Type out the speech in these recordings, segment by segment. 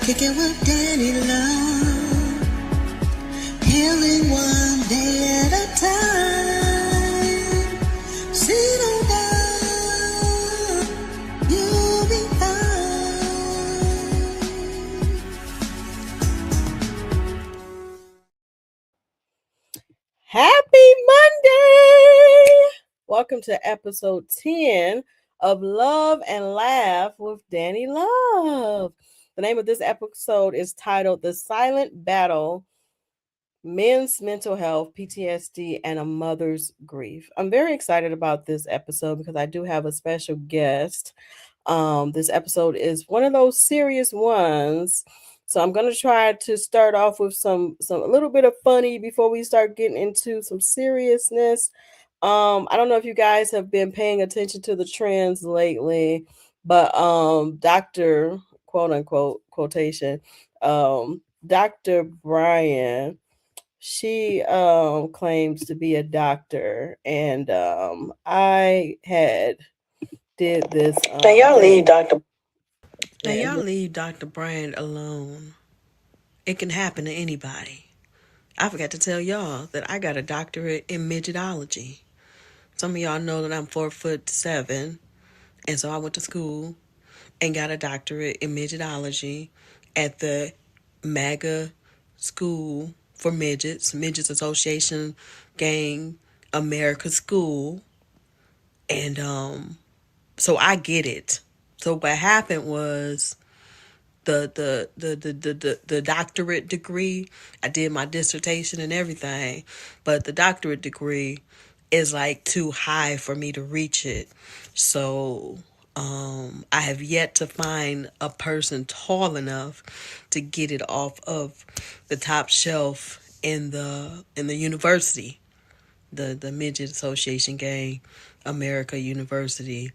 Kicking with Dani Luv, healing one day at a time. Settle down, you'll be fine. Happy Monday! Welcome to episode 10 of Love and Laugh with Dani Luv. The name of this episode is titled The Silent Battle, Men's Mental Health, PTSD, and a Mother's Grief. I'm very excited about this episode because I do have a special guest. This episode is one of those serious ones. So I'm going to try to start off with a little bit of funny before we start getting into some seriousness. I don't know if you guys have been paying attention to the trends lately, but Dr. quote unquote quotation, Dr. Brian, she claims to be a doctor, and I had did this. Now y'all leave Dr. Brian alone. It can happen to anybody. I forgot to tell y'all that I got a doctorate in midgetology. Some of y'all know that I'm 4'7", and so I went to school and got a doctorate in midgetology at the MAGA School for Midgets Association Gang America School. And so I get it. So what happened was the doctorate degree, I did my dissertation and everything, but the doctorate degree is like too high for me to reach it. So I have yet to find a person tall enough to get it off of the top shelf in the university, the Midget Association Gang America University.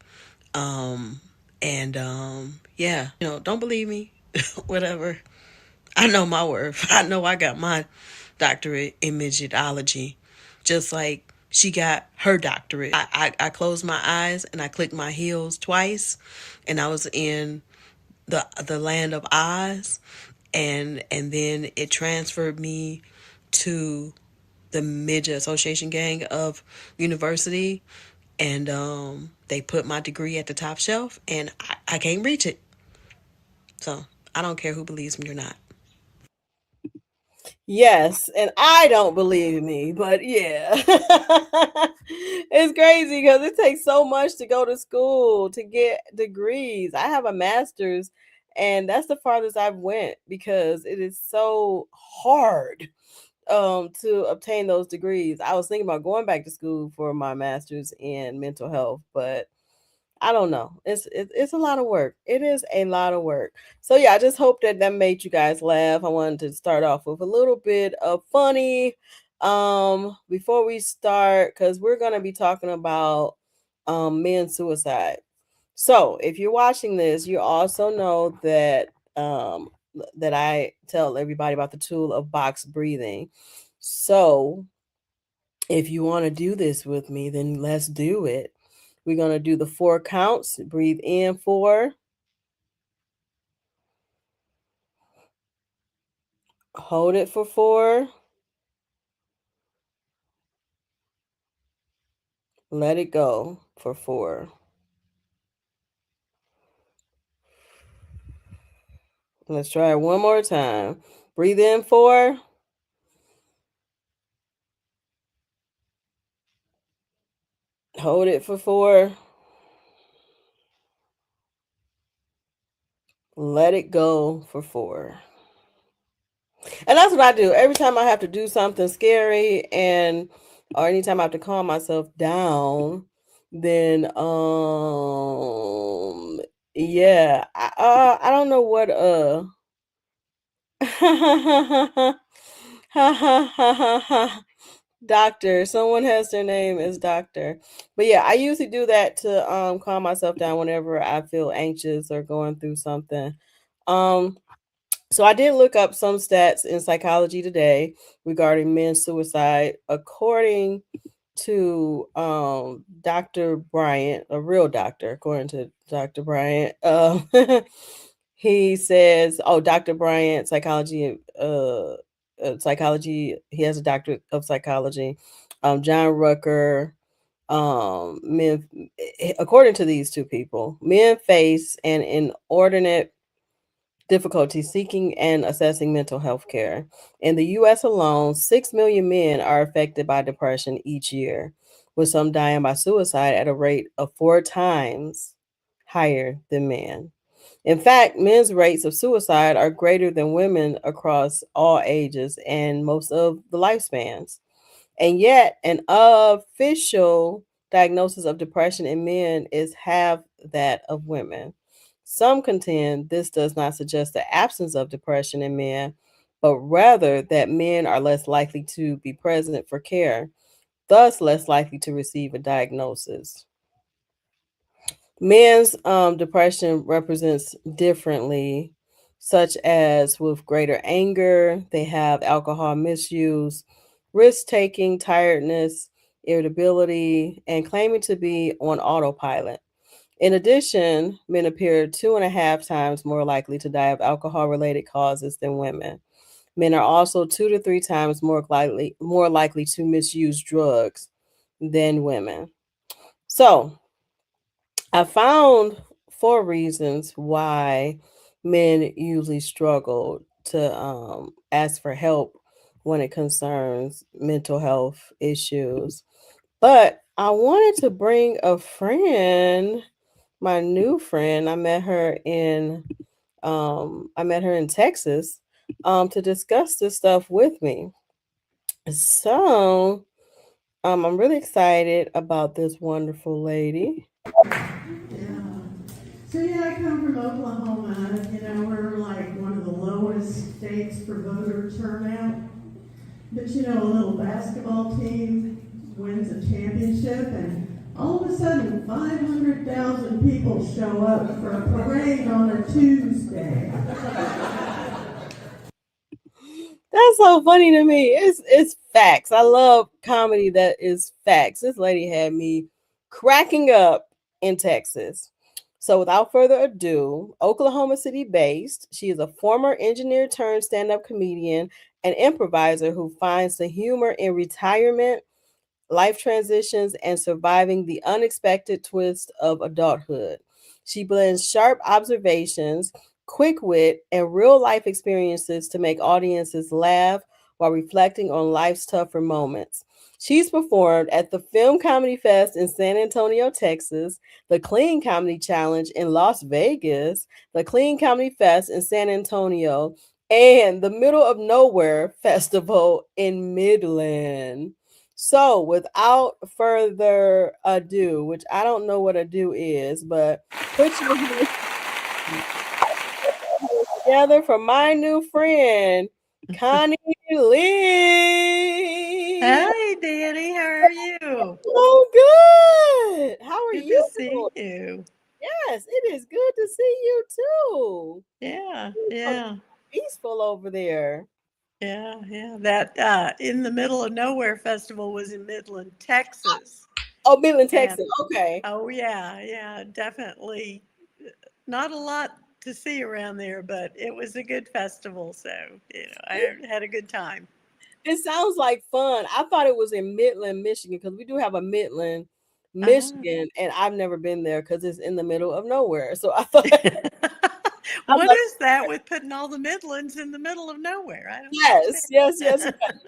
Yeah, don't believe me, whatever. I know my worth. I know I got my doctorate in midgetology, just like she got her doctorate. I closed my eyes and I clicked my heels twice, and I was in the land of Oz, and then it transferred me to the Midget Association Gang of University, and they put my degree at the top shelf, and I can't reach it. So I don't care who believes me or not. Yes, and I don't believe me, but yeah. It's crazy because it takes so much to go to school to get degrees. I have a master's, and that's the farthest I've went because it is so hard to obtain those degrees. I was thinking about going back to school for my master's in mental health, but I don't know. It's a lot of work. It is a lot of work. So yeah, I just hope that made you guys laugh. I wanted to start off with a little bit of funny before we start, because we're going to be talking about men's suicide. So if you're watching this, you also know that that I tell everybody about the tool of box breathing. So if you want to do this with me, then let's do it. We're going to do the 4 counts. Breathe in 4. Hold it for 4. Let it go for 4. Let's try it one more time. Breathe in 4. Hold it for 4. Let it go for 4. And that's what I do. Every time I have to do something scary and or anytime I have to calm myself down, then yeah, I don't know what doctor. Someone has their name as doctor. But yeah, I usually do that to calm myself down whenever I feel anxious or going through something. Um so I did look up some stats in psychology today regarding men's suicide. According to Dr. Bryant, a real doctor, according to Dr. Bryant, he says, "Oh, Dr. Bryant, psychology. He has a doctorate of psychology." John Rucker, men, according to these two people, men face an inordinate difficulty seeking and assessing mental health care. In the US alone, 6 million men are affected by depression each year, with some dying by suicide at a rate of 4 times higher than men. In fact, men's rates of suicide are greater than women across all ages and most of the lifespans. And yet, an official diagnosis of depression in men is half that of women. Some contend this does not suggest the absence of depression in men, but rather that men are less likely to be present for care, thus less likely to receive a diagnosis. Men's depression represents differently, such as with greater anger, they have alcohol misuse, risk taking, tiredness, irritability, and claiming to be on autopilot. In addition, men appear 2.5 times more likely to die of alcohol related causes than women. Men are also 2 to 3 times more likely to misuse drugs than women. So, I found 4 reasons why men usually struggle to ask for help when it concerns mental health issues. But I wanted to bring a friend, my new friend. I met her in Texas to discuss this stuff with me. So I'm really excited about this wonderful lady. Yeah. So yeah, I come from Oklahoma. We're like one of the lowest states for voter turnout. But a little basketball team wins a championship, and all of a sudden, 500,000 people show up for a parade on a Tuesday. That's so funny to me. It's facts. I love comedy that is facts. This lady had me cracking up in Texas. So without further ado, Oklahoma City based, she is a former engineer turned stand-up comedian and improviser who finds the humor in retirement, life transitions, and surviving the unexpected twist of adulthood. She blends sharp observations, quick wit, and real life experiences to make audiences laugh while reflecting on life's tougher moments. She's performed at the Film Comedy Fest in San Antonio, Texas, the Clean Comedy Challenge in Las Vegas, the Clean Comedy Fest in San Antonio, and the Middle of Nowhere Festival in Midland. So, without further ado, which I don't know what ado is, but put your hands together for my new friend, Connie Lee. Hey, Danny, how are you? Oh, good. How are Good to you? see you. Yes, it is good to see you too. Yeah, So yeah, peaceful over there. yeah. That In the Middle of Nowhere festival was in Midland, Texas. Oh, Midland, And Texas. Okay. oh, yeah, definitely not a lot to see around there, but it was a good festival. So, I had a good time. It sounds like fun. I thought it was in Midland, Michigan, because we do have a Midland, Uh-huh. Michigan, and I've never been there because it's in the middle of nowhere. So I thought, I What thought, is that with putting all the Midlands in the middle of nowhere? I don't yes, yes, yes, yes. understand.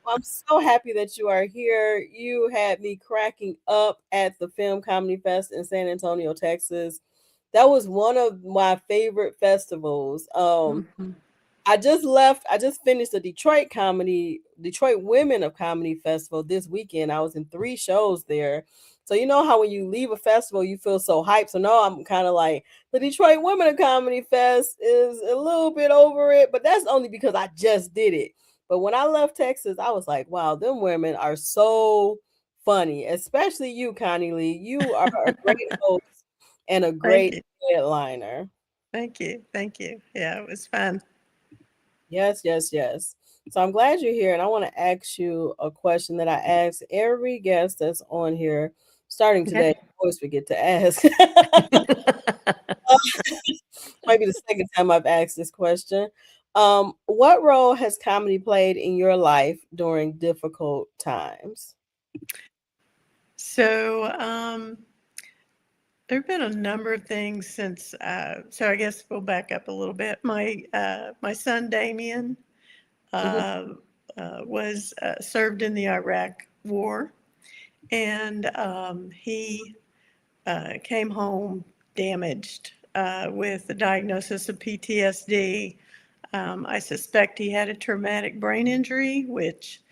I'm so happy that you are here. You had me cracking up at the Film Comedy Fest in San Antonio, Texas. That was one of my favorite festivals. Mm-hmm. I just finished the Detroit Women of Comedy Festival this weekend. I was in 3 shows there. So you know how when you leave a festival you feel so hyped. So now I'm kind of like the Detroit Women of Comedy Fest is a little bit over it, but that's only because I just did it. But when I left Texas, I was like, wow, them women are so funny, especially you, Connie Lee. You are a great host and a Thank great you. headliner. Thank you. Thank you. Yeah, it was fun. Yes, yes, yes. So I'm glad you're here, and I want to ask you a question that I ask every guest that's on here, starting today. Okay. I always forget to ask. Might be the second time I've asked this question. What role has comedy played in your life during difficult times? So, there have been a number of things since. So, I guess we'll back up a little bit. My son Damien Mhm, uh, was served in the Iraq War, and he came home damaged with the diagnosis of PTSD. I suspect he had a traumatic brain injury, which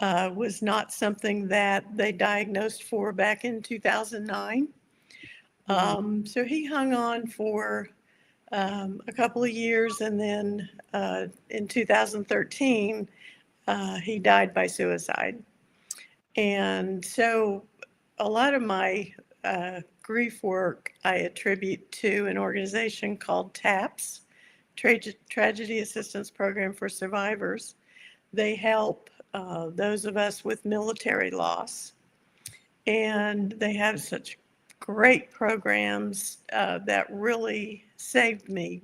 was not something that they diagnosed for back in 2009. mhm, So he hung on for a couple of years, and then in 2013, he died by suicide. And so a lot of my grief work I attribute to an organization called TAPS, Tragedy Assistance Program for Survivors. They help those of us with military loss, and they have such great programs that really saved me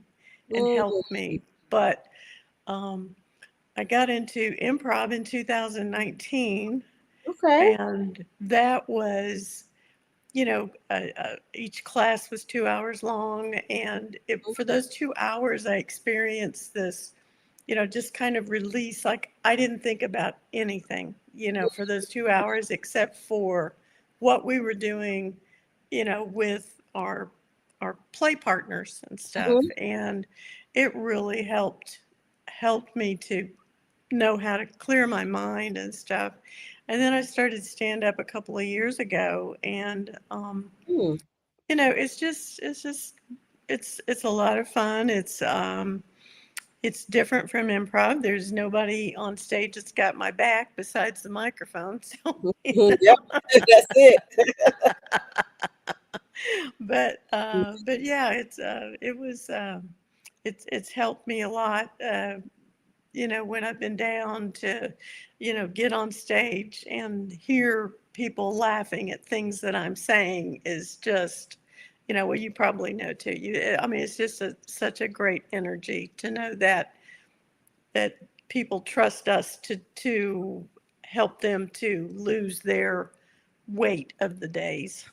and mm, helped me. But um, I got into improv in 2019, okay. and that was, each class was 2 hours long. And for those 2 hours, I experienced this, just kind of release. Like I didn't think about anything, for those 2 hours except for what we were doing, with our play partners and stuff. Mhm, And it really helped me to know how to clear my mind and stuff. And then I started stand up a couple of years ago, and mm, it's a lot of fun. It's different from improv. There's nobody on stage that's got my back besides the microphone. So, mhm, yep, that's it. but yeah, it's helped me a lot. When I've been down to, get on stage and hear people laughing at things that I'm saying is just, well, you probably know too. I mean, it's just such a great energy to know that people trust us to help them to lose their weight of the days.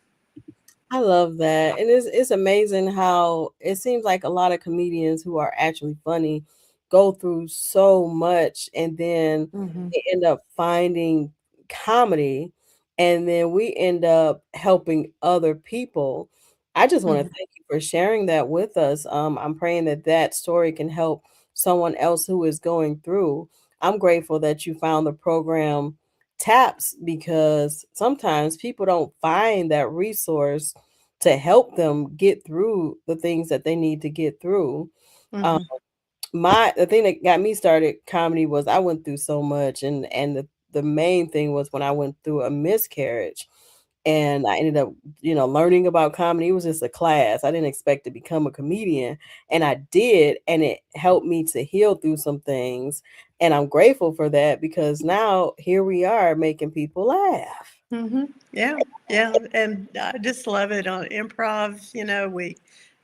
I love that. And it's amazing how it seems like a lot of comedians who are actually funny go through so much and then Hmm. they end up finding comedy and then we end up helping other people. I just want to Hmm. thank you for sharing that with us. I'm praying that that story can help someone else who is going through. I'm grateful that you found the program TAPS because sometimes people don't find that resource to help them get through the things that they need to get through. Um, Hmm. the thing that got me started comedy was I went through so much, and the main thing was when I went through a miscarriage, and I ended up learning about comedy. It was just a class. I didn't expect to become a comedian, and I did, and it helped me to heal through some things, and I'm grateful for that because now here we are making people laugh. Hmm. Yeah, yeah, and I just love it on improv.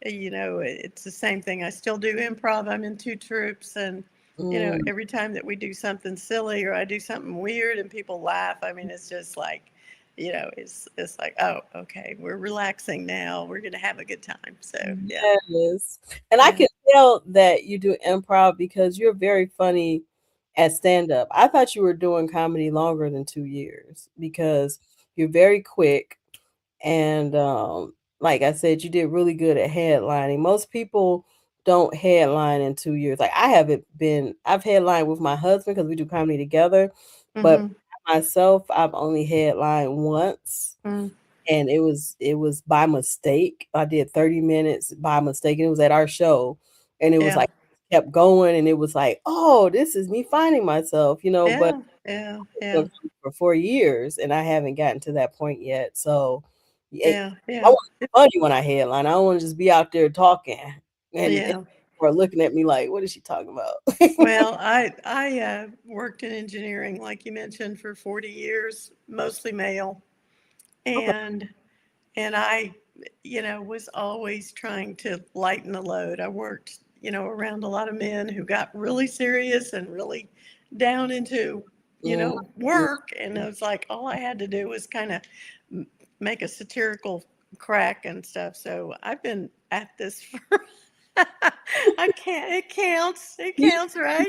It's the same thing. I still do improv. I'm in two troops, and Mm. every time that we do something silly or I do something weird and people laugh, I mean, it's just like, it's like, oh, okay, we're relaxing now. We're gonna have a good time. So yeah, Yes. And I yeah. can tell that you do improv because you're very funny at stand up. I thought you were doing comedy longer than 2 years because you're very quick and like I said, you did really good at headlining. Most people don't headline in 2 years. Like I've headlined with my husband because we do comedy together, but Mm-hmm. myself, I've only headlined once, Mm. and it was by mistake. I did 30 minutes by mistake, and it was at our show, and it was Yeah. like kept going, and it was like, oh, this is me finding myself, but Yeah. Yeah. been Yeah. for 4 years, and I haven't gotten to that point yet. So, Yeah. I Yeah. want to be funny when I headline. I don't want to just be out there talking and Yeah. or looking at me like, what is she talking about? Well, I worked in engineering, like you mentioned, for 40 years, mostly male, Okay. and I, was always trying to lighten the load. I worked, around a lot of men who got really serious and really down into, Mhm. work, and it was like all I had to do was kind of make a satirical crack and stuff. So I've been at this for. I can't. It counts. It You counts, right?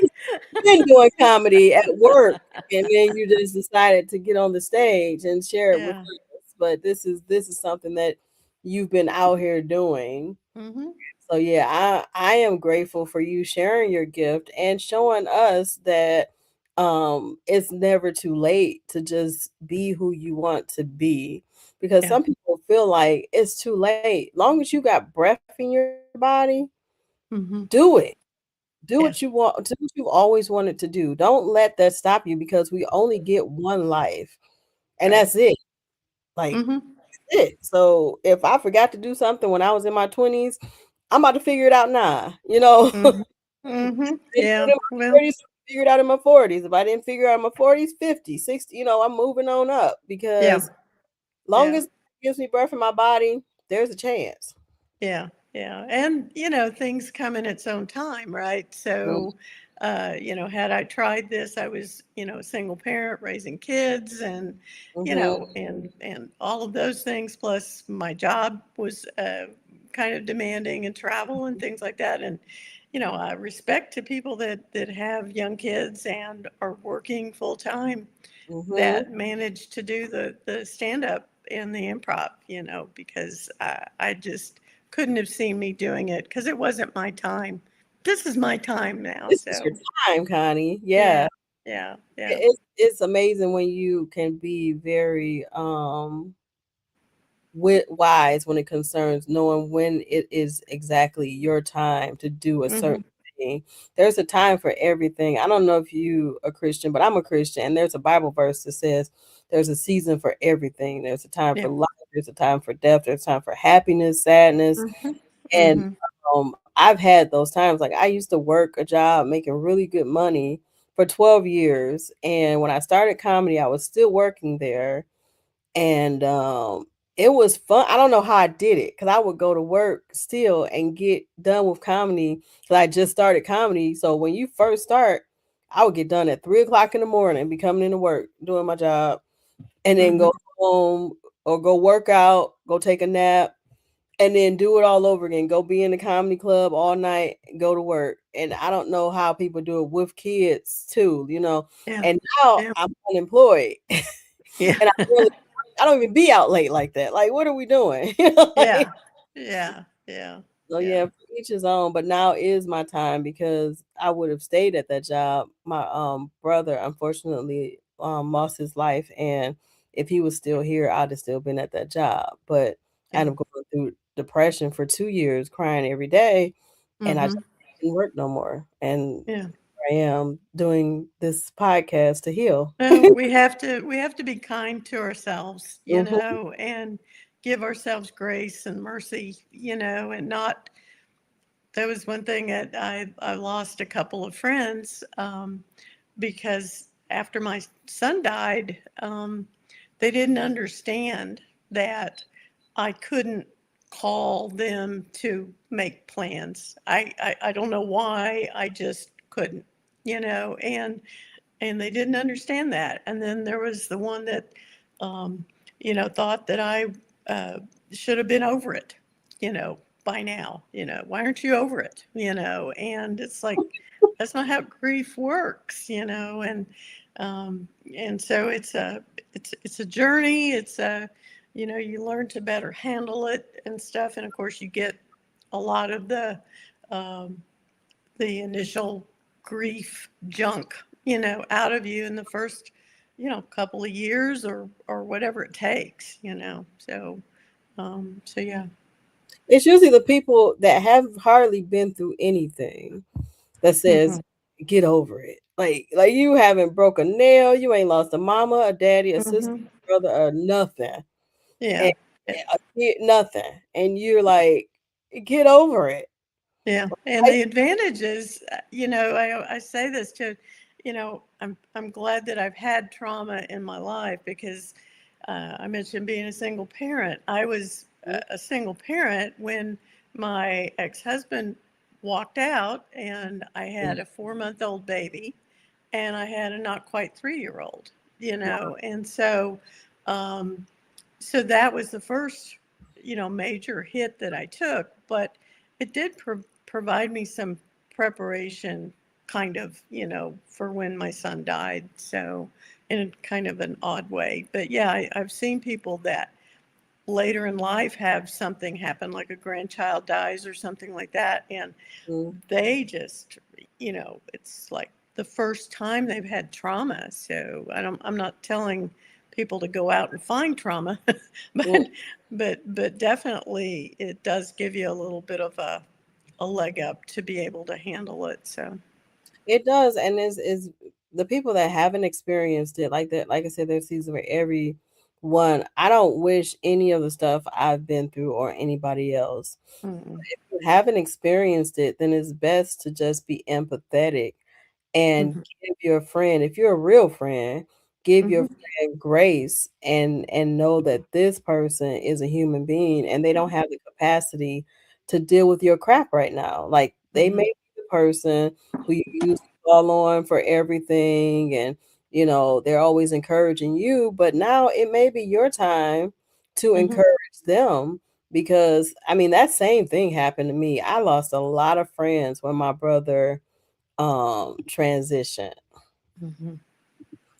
been doing comedy at work, and then you just decided to get on the stage and share it with Yeah. us. But this is something that you've been out here doing. Mm-hmm. So yeah, I am grateful for you sharing your gift and showing us that it's never too late to just be who you want to be, because Yeah. some people feel like it's too late. Long as you got breath in your body, Mm-hmm. do it. Do what Yeah. you want, do what you've always wanted to do. Don't let that stop you, because we only get one life, and Right. that's it. Like Mm-hmm. it. So if I forgot to do something when I was in my 20s, I'm about to figure it out now. Mm-hmm. Mm-hmm. Didn't do it Yeah. in my Well. 30s, figure it out in my 40s. If I didn't figure it out in my 40s, 50, 60, I'm moving on up, Yeah. because long Yeah. as it gives me breath in my body, there's a chance. Yeah, yeah. And, things come in its own time, right? So, had I tried this, I was, a single parent raising kids and, Mm-hmm. and all of those things. Plus my job was kind of demanding and travel and things like that. And, respect to people that have young kids and are working full time Mm-hmm. that managed to do the stand up and the improv, because I just couldn't have seen me doing it because it wasn't my time. This is my time now. This is your So, time, Connie. yeah, Yeah. yeah, yeah, It's amazing when you can be very wise when it concerns knowing when it is exactly your time to do a mm-hmm, certain thing. There's a time for everything. I don't know if you a Christian, but I'm a Christian, and there's a Bible verse that says there's a season for everything. There's a time for yeah, life, there's a time for death, there's a time for happiness, sadness, mm-hmm, and mm-hmm, I've had those times. Like I used to work a job making really good money for 12 years, and when I started comedy, I was still working there, and it was fun. I don't know how I did it, because I would go to work still and get done with comedy, because I just started comedy. So when you first start, I would get done at 3 o'clock in the morning, be coming into work, doing my job, and then mm-hmm. go home or go work out, go take a nap, and then do it all over again. Go be in the comedy club all night, go to work. And I don't know how people do it with kids too. Yeah, And now yeah, I'm unemployed. yeah, And I don't even be out late like that. Like, what are we doing? Like, yeah, yeah, yeah, so yeah, yeah, for each his own. But now is my time, because I would have stayed at that job. My brother unfortunately lost his life, and if he was still here, I'd have still been at that job. But I yeah. ended up going through depression for 2 years, crying every day, and I just Mm-hmm. didn't work no more. And Yeah. here I am doing this podcast to heal. No, we have to be kind to ourselves, Mhm, and give ourselves grace and mercy, and not. That was one thing that I lost a couple of friends because after my son died, they didn't understand that I couldn't call them to make plans. I don't know why, I just couldn't, and they didn't understand that. And then there was the one that, um, thought that I uh, should have been over it, by now. Why aren't you over it? And it's like that's not how grief works, and so it's a journey. It's a you learn to better handle it and stuff. And of course, you get a lot of um, the initial grief junk, out of you in the first, couple of years or whatever it takes, so yeah. It's usually the people that have hardly been through anything that says, Hmm. "Get over it." Like you haven't broke a nail, you ain't lost a mama, a daddy, a sister, Hmm. brother, or nothing, Yeah. and a kid, nothing, and you're like, "Get over it." Yeah, and I, the advantage is, I say this to, I'm glad that I've had trauma in my life because I mentioned being a single parent. I was a single parent when my ex-husband walked out, and I had a 4-month-old baby, and I had a not quite 3-year-old, and um, so that was the first, major hit that I took, but it did provide me some preparation, kind of, for when my son died. So, in a kind of an odd way. But yeah, I've seen people that later in life have something happen, like a grandchild dies or something like that, and mm, they just, it's like the first time they've had trauma. So I'm not telling people to go out and find trauma, mm, but but definitely it does give you a little bit of a leg up to be able to handle it. So. it does, and is the people that haven't experienced it like that. Like I said, there's seasons for every one. I don't wish any of the stuff I've been through or anybody else. Mm-mm. If you haven't experienced it, then it's best to just be empathetic and Mm-hmm. give your friend, if you're a real friend, give your Mm-hmm. friend grace and know that this person is a human being and they don't have the capacity to deal with your crap right now. Like they Mm-hmm. may be the person who you used to call on for everything, and they're always encouraging you, but now it may be your time to Mm-hmm. encourage them, because I mean that same thing happened to me. I lost a lot of friends when my brother transition, Mm-hmm.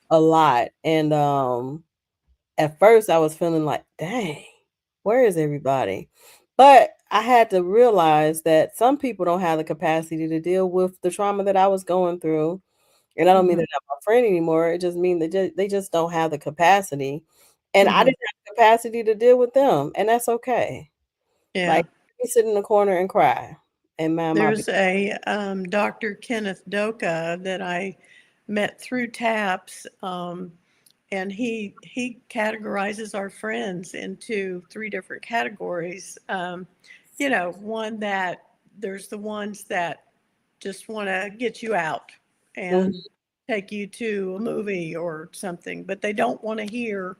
a lot. And at first I was feeling like, dang, where is everybody? But I had to realize that some people don't have the capacity to deal with the trauma that I was going through. And I don't mean Mm-hmm. they're not my friend anymore. It just means they just don't have the capacity. And I Mm-hmm. didn't have the capacity to deal with them. And that's okay. Yeah. Like, let me sit in the corner and cry and mind my business. There's a Dr. Kenneth Doka that I met through TAPS, and he categorizes our friends into 3 different categories. One that there's the ones that just want to get you out Mhm, and take you to a movie or something, but they don't want to hear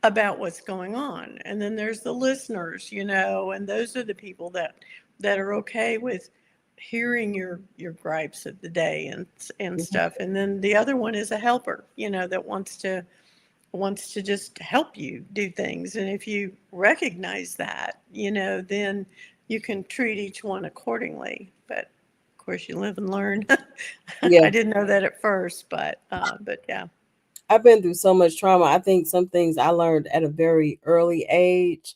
about what's going on. And then there's the listeners, and those are the people that are okay with hearing your gripes of the day and mhm. stuff. And then the other one is a helper, that wants to just help you do things. And if you recognize that, then you can treat each one accordingly. But of course, you live and learn. Yeah. I didn't know that at first, but yeah. I've been through so much trauma. I think some things I learned at a very early age.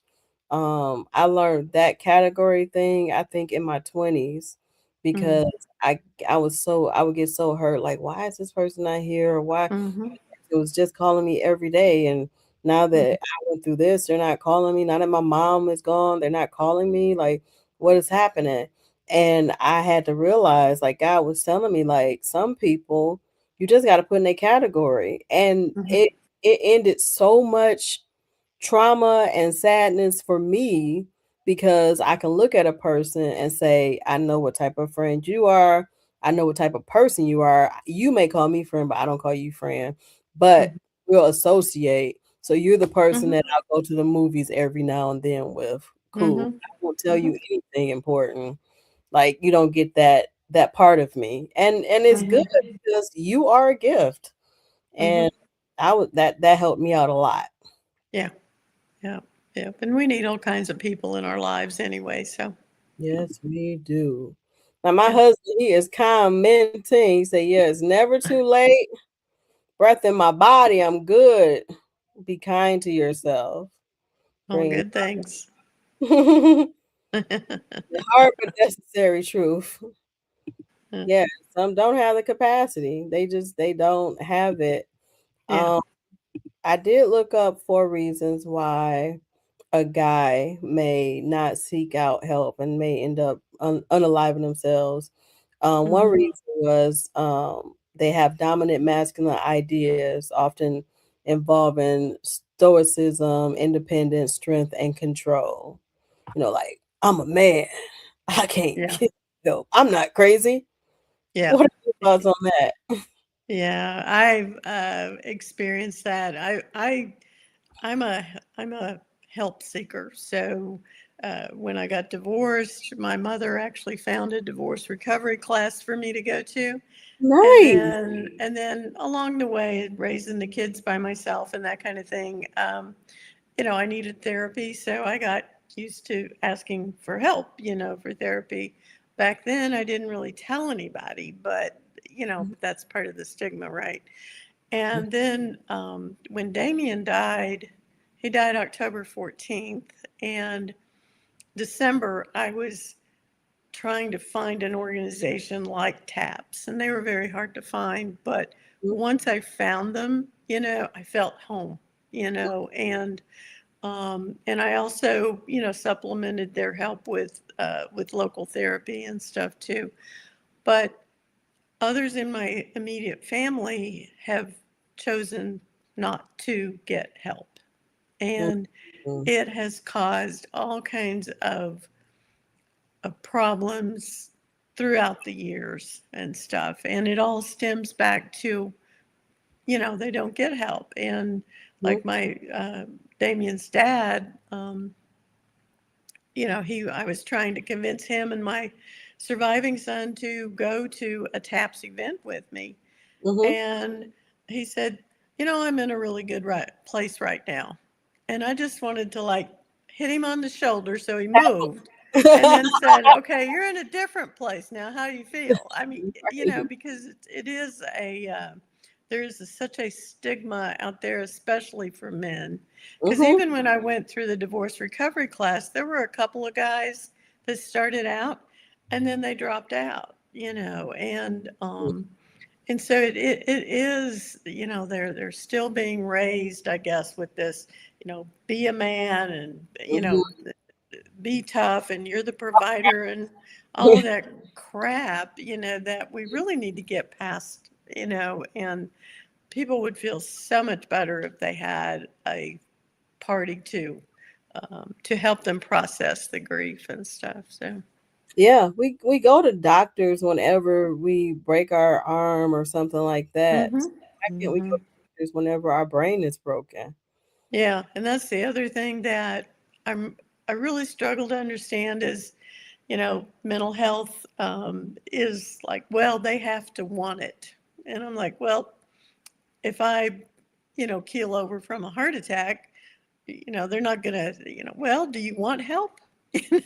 I learned that category thing, I think, in my 20s, because Mm-hmm. I I would get so hurt, like, why is this person not here? Or why Mm-hmm. it was just calling me every day. And now that I went through this, they're not calling me. Now that my mom is gone, they're not calling me. Like, what is happening? And I had to realize, like, God was telling me, like, some people you just got to put in a category. And Mm-hmm. it ended so much trauma and sadness for me, because I can look at a person and say, I know what type of friend you are. I know what type of person you are. You may call me friend, but I don't call you friend. But Mm-hmm. we'll associate. So you're the person Mm-hmm. that I'll go to the movies every now and then with. Cool. Mm-hmm. I won't tell Mm-hmm. you anything important. Like you don't get that part of me. And it's good Mm-hmm. because you are a gift. Mm-hmm. And that helped me out a lot. Yeah. Yeah. Yeah. And we need all kinds of people in our lives anyway. So Yes, we do. Now, my yeah. husband, he is commenting. He said, "Yeah, it's never too late. Breath in my body. I'm good. Be kind to yourself." All brain. good things. Hard but necessary truth. Yeah, some don't have the capacity. They don't have it. Yeah. Um, I did look up 4 reasons why a guy may not seek out help and may end up unaliving themselves. One Hmm. reason was they have dominant masculine ideas, often involving stoicism, independence, strength, and control. Like, I'm a man. I can't Yeah. get help. I'm not crazy. Yeah. What are your thoughts on that? Yeah. I've experienced that. I'm a I'm a help seeker. So when I got divorced, my mother actually found a divorce recovery class for me to go to. Nice. And then along the way, raising the kids by myself and that kind of thing, I needed therapy, so I got used to asking for help, for therapy. Back then, I didn't really tell anybody, but that's part of the stigma, right? And then when Damien died, he died October 14th, and December, I was trying to find an organization like TAPS, and they were very hard to find. But once I found them, I felt home, and I also, supplemented their help with local therapy and stuff too. But others in my immediate family have chosen not to get help, and Mhm. it has caused all kinds of problems throughout the years and stuff. And it all stems back to, they don't get help. And like my Damien's dad, I was trying to convince him and my surviving son to go to a TAPS event with me. Mhm. And he said, I'm in a really good place right now. And I just wanted to like hit him on the shoulder so he moved and then said, okay, you're in a different place now. How do you feel? I mean, Right. because it is there's such a stigma out there, especially for men. Because Mhm. even when I went through the divorce recovery class, there were a couple of guys that started out and then they dropped out, and so it is, they're still being raised, I guess, with this, be a man and, Mhm. be tough and you're the provider and all of that crap, that we really need to get past, and people would feel so much better if they had a party to help them process the grief and stuff. So, Yeah, we go to doctors whenever we break our arm or something like that. mm-hmm, Why can't we go mm-hmm. to doctors whenever our brain is broken? Yeah, and that's the other thing that I really struggle to understand is, mental health is like, well, they have to want it. And I'm like, well, if I, keel over from a heart attack, they're not going to, well, do you want help?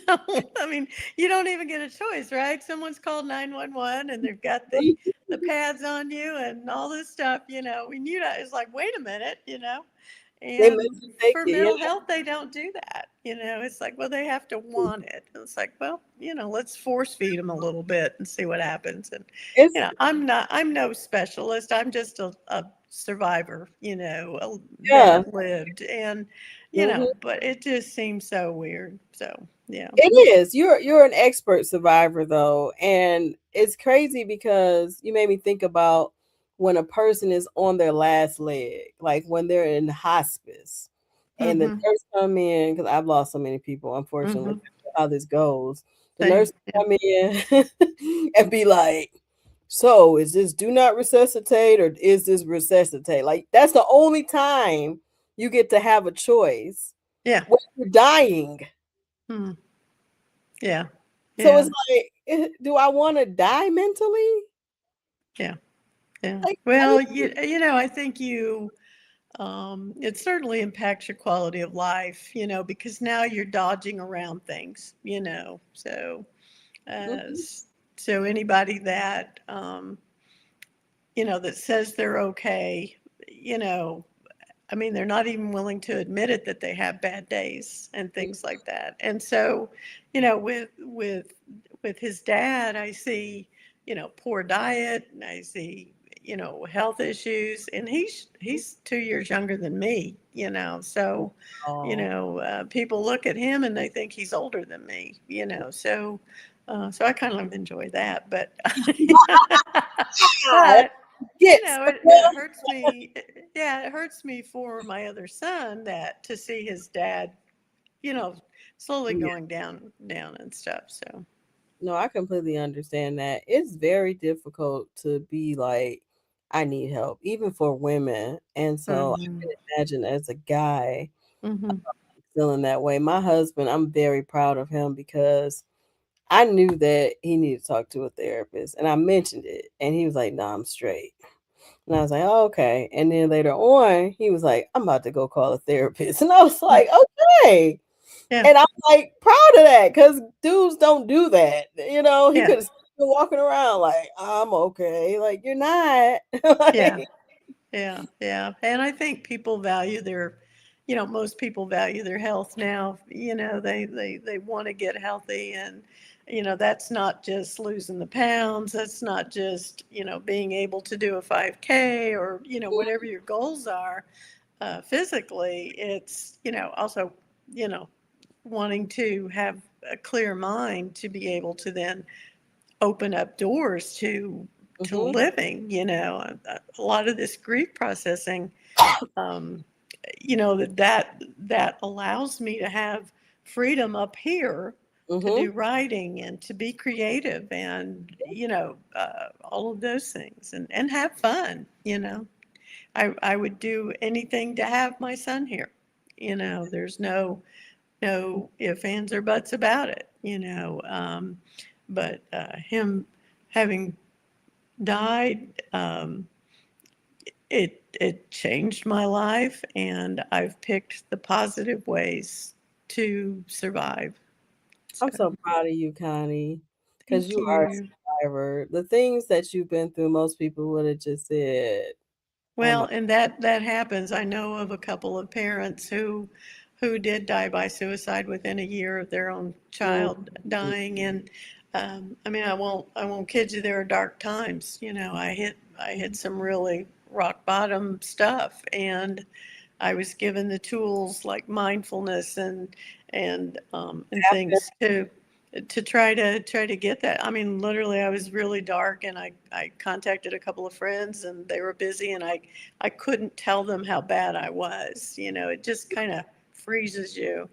I mean, you don't even get a choice, right? Someone's called 911 and they've got the pads on you and all this stuff, we knew that. It's like, wait a minute, They make and you take for it, you mental know? health, they don't do that. It's like, well, they have to want it. And it's like, well, let's force feed them a little bit and see what happens. And, It's I'm no specialist. I'm just a survivor, yeah. that lived. And, Mhm. but it just seems so weird. So, yeah. It is. You're an expert survivor though, and it's crazy because you made me think about when a person is on their last leg, like when they're in hospice, and the Mm-hmm. nurse come in because I've lost so many people, unfortunately. Mm-hmm. How this goes, the Same. nurse Yeah. come in and be like, "So is this do not resuscitate or is this resuscitate?" Like that's the only time you get to have a choice Yeah. when you're dying. Mm. Yeah. So it's Yeah. like, do I want to die mentally? Yeah. Yeah. Like, I Well, mean, I think it certainly impacts your quality of life, because now you're dodging around things, so uh, mhm, so anybody that says they're okay, you know I mean, they're not even willing to admit it that they have bad days and things like that. And so, with his dad, I see, poor diet, and I see, health issues, and he's 2 years younger than me, so, Oh. people look at him and they think he's older than me, so I kind of enjoy that, but God, but gets it hurts me. Yeah, it hurts me for my other son that to see his dad, you know, slowly yeah. going down and stuff. So, No, I completely understand that. It's very difficult to be like, I need help, even for women. And so I mm-hmm, can imagine as a guy mm-hmm, feeling that way. My husband, I'm very proud of him because I knew that he needed to talk to a therapist. And I mentioned it. And he was like, nah, I'm straight. And I was like, oh, okay. And then later on, he was like, I'm about to go call a therapist. And I was like, okay. yeah, And I'm like proud of that because dudes don't do that. He yeah, could have been walking around like, I'm okay. Like, you're not. yeah. Like, Yeah, yeah. And I think people value their, most people value their health now. They want to get healthy, and that's not just losing the pounds. That's not just, being able to do a 5K or, whatever your goals are physically. It's, also, you know, wanting to have a clear mind to be able to then open up doors to mhm, living. A lot of this grief processing, um, that allows me to have freedom up here to mhm, do writing and to be creative and all of those things and have fun. I would do anything to have my son here. There's no ifs, ands, or buts about it. But him having died, it changed my life, and I've picked the positive ways to survive. I'm So so proud of you, Connie, because thank you are a you. survivor. The things that you've been through, most people would have just said, "Oh Well, my." and that happens. I know of a couple of parents who did die by suicide within a year of their own Mm, child dying, and I mean, I won't kid you. There are dark times. I hit some really rock bottom stuff, and I was given the tools like mindfulness and after. things to try to get that. I mean, literally, I was really dark, and I contacted a couple of friends, and they were busy, and I couldn't tell them how bad I was. It just kind of freezes you.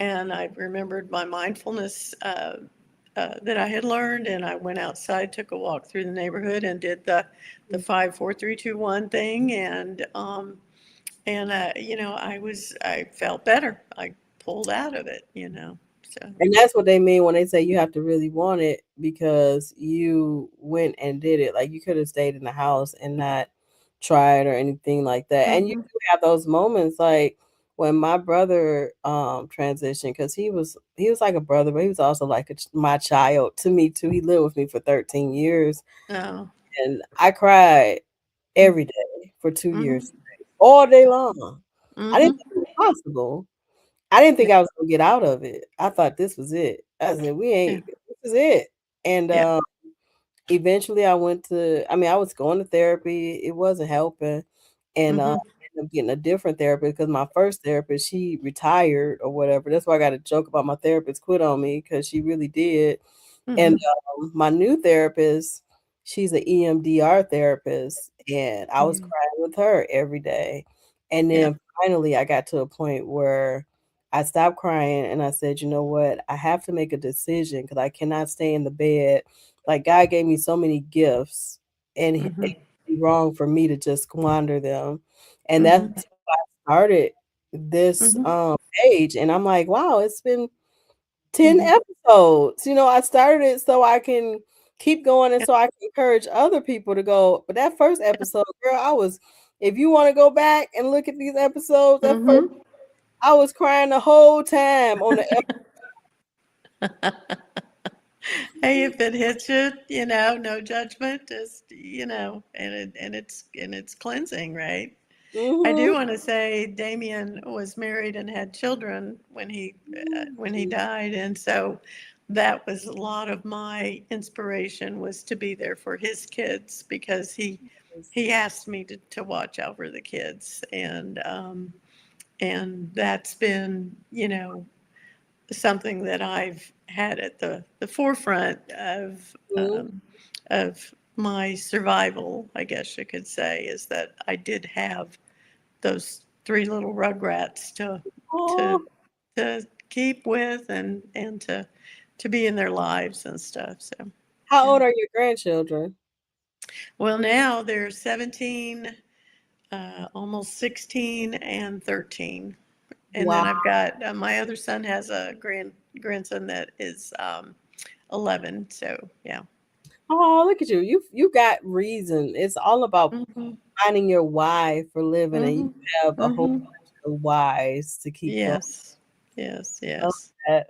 And I remembered my mindfulness that I had learned, and I went outside, took a walk through the neighborhood, and did the 5 4 3 2 1 thing, and I felt better. I pulled out of it. So And that's what they mean when they say you have to really want it because you went and did it. Like you could have stayed in the house and not tried or anything like that. And you hmm do have those moments like when my brother transitioned because he was like a brother, but he was also like my child to me too. He lived with me for 13 years oh and I cried every day for 2 years mm-hmm. straight, all day long. I didn't Mm-hmm. think it was possible. I didn't Yeah, think I was gonna get out of it. I thought this was it. I said, "We yeah, ain't this is it." And, yeah. eventually I mean, I was going to therapy, it wasn't helping, and, Mm-hmm. ended up getting a different therapist because my first therapist, she retired or whatever. That's why I got a joke about my therapist quit on me because she really did. And, Mm-hmm. my new therapist, she's an EMDR therapist, and I was Mm-hmm. crying with her every day. And Yeah. then finally, I got to a point where I stopped crying and I said, "You know what? I have to make a decision because I cannot stay in the bed. Like, God gave me so many gifts, and Mm-hmm. it'd be wrong for me to just squander them." And Mm-hmm. that's why I started this, Mm-hmm. page, and I'm like, "Wow, it's been 10 Mm-hmm. episodes." I started it so I can keep going and Yeah. so I can encourage other people to go. But that first episode, girl, if you wanna go back and look at these episodes, that first Mm-hmm. I was crying the whole time on the Hey, if it hits you, no judgment, just and it's cleansing, right? I do Mhm. want to say Damien was married and had children when he died, and so that was a lot of my inspiration was to be there for his kids because he asked me to watch over the kids, and that's been something that I've had at the forefront Mhm. of my survival, I guess you could say, is that I did have those three little rugrats to Oh, to keep with and to be in their lives and stuff. So how yeah. old are your grandchildren? Well, now they're 17, almost 16, and 13. And Wow. then I've got my other son has a grandson that is 11. So yeah. Oh, look at you. You got reason. It's all about Hmm. finding your why for living, and you Hmm. have a whole Hmm. bunch of whys to keep going. Yes. Yes. I love Yes. that.